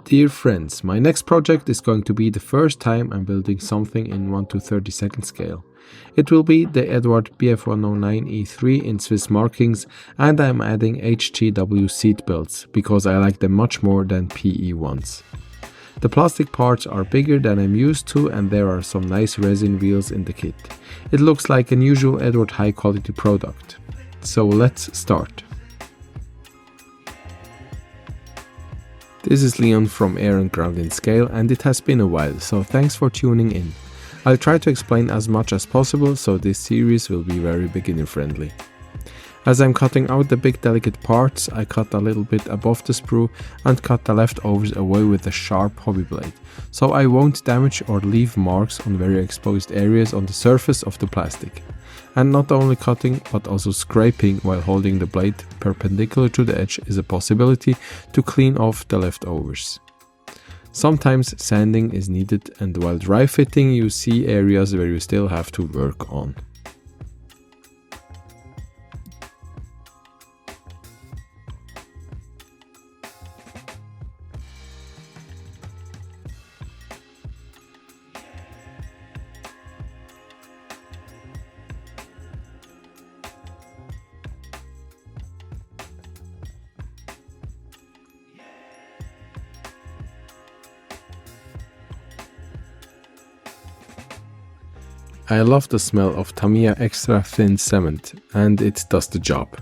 Dear friends, my next project is going to be the first time I'm building something in 1/32 scale. It will be the Eduard Bf109 E3 in Swiss markings, and I'm adding HGW seat belts because I like them much more than PE ones. The plastic parts are bigger than I'm used to, and there are some nice resin wheels in the kit. It looks like an usual Eduard high quality product. So let's start. This is Leon from Air and Ground in Scale, and it has been a while, so thanks for tuning in. I'll try to explain as much as possible, so this series will be very beginner friendly. As I'm cutting out the big delicate parts, I cut a little bit above the sprue and cut the leftovers away with a sharp hobby blade, so I won't damage or leave marks on very exposed areas on the surface of the plastic. And not only cutting, but also scraping while holding the blade perpendicular to the edge is a possibility to clean off the leftovers. Sometimes sanding is needed, and while dry fitting you see areas where you still have to work on. I love the smell of Tamiya extra thin cement, and it does the job.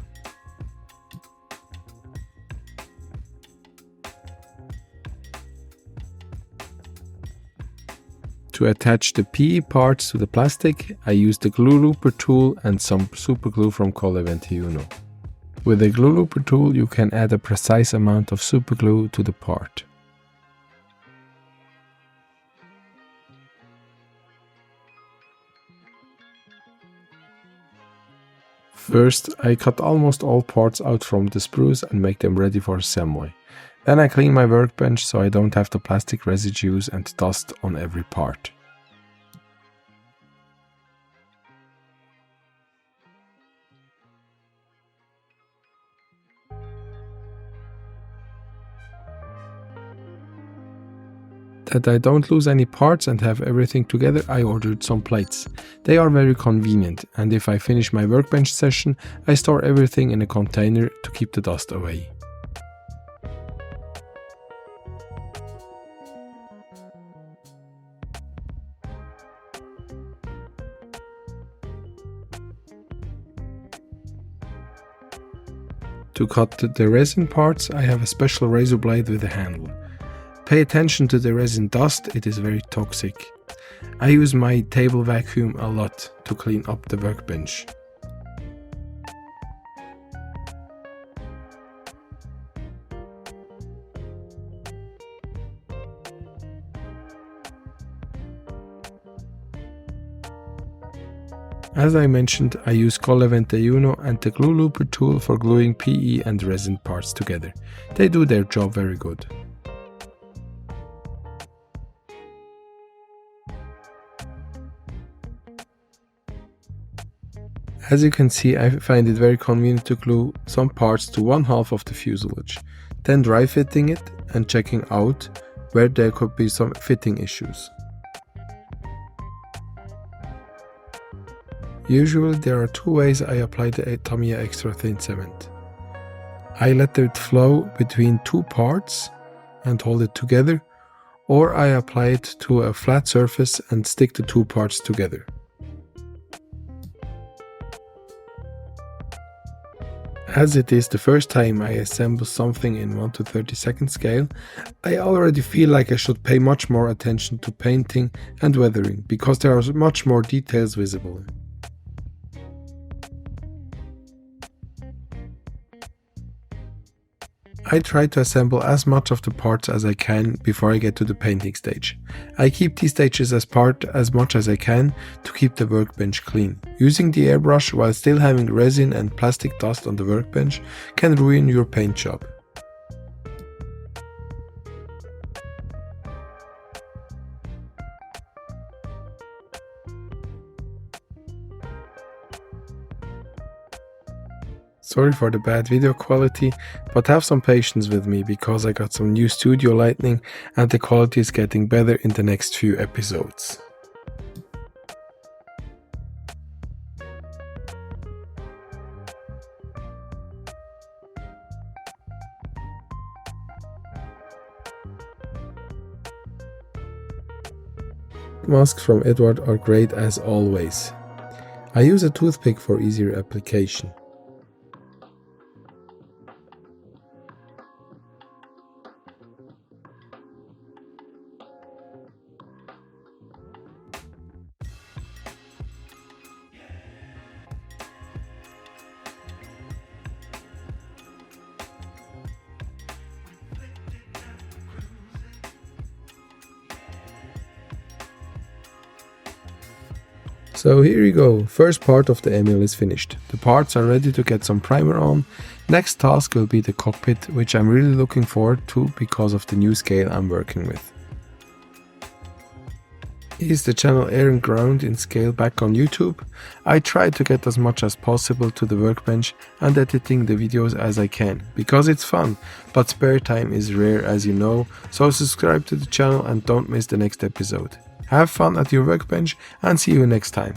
To attach the PE parts to the plastic, I used the glue looper tool and some super glue from Colle 21. With the glue looper tool you can add a precise amount of super glue to the part. First, I cut almost all parts out from the sprues and make them ready for assembly. Then I clean my workbench so I don't have the plastic residues and dust on every part. That I don't lose any parts and have everything together, I ordered some plates. They are very convenient, and if I finish my workbench session, I store everything in a container to keep the dust away. To cut the resin parts, I have a special razor blade with a handle. Pay attention to the resin dust, it is very toxic. I use my table vacuum a lot to clean up the workbench. As I mentioned, I use Colle 21 and the glue looper tool for gluing PE and resin parts together. They do their job very good. As you can see, I find it very convenient to glue some parts to one half of the fuselage, then dry fitting it and checking out where there could be some fitting issues. Usually there are two ways I apply the Tamiya extra thin cement. I let it flow between two parts and hold it together, or I apply it to a flat surface and stick the two parts together. As it is the first time I assemble something in 1/32 scale, I already feel like I should pay much more attention to painting and weathering, because there are much more details visible. I try to assemble as much of the parts as I can before I get to the painting stage. I keep these stages apart as much as I can to keep the workbench clean. Using the airbrush while still having resin and plastic dust on the workbench can ruin your paint job. Sorry for the bad video quality, but have some patience with me because I got some new studio lighting and the quality is getting better in the next few episodes. Masks from Eduard are great as always. I use a toothpick for easier application. So here you go, first part of the Emil is finished. The parts are ready to get some primer on. Next task will be the cockpit, which I'm really looking forward to because of the new scale I'm working with. Here's the channel Air and Ground in scale back on YouTube. I try to get as much as possible to the workbench and editing the videos as I can, because it's fun, but spare time is rare as you know, so subscribe to the channel and don't miss the next episode. Have fun at your workbench and see you next time.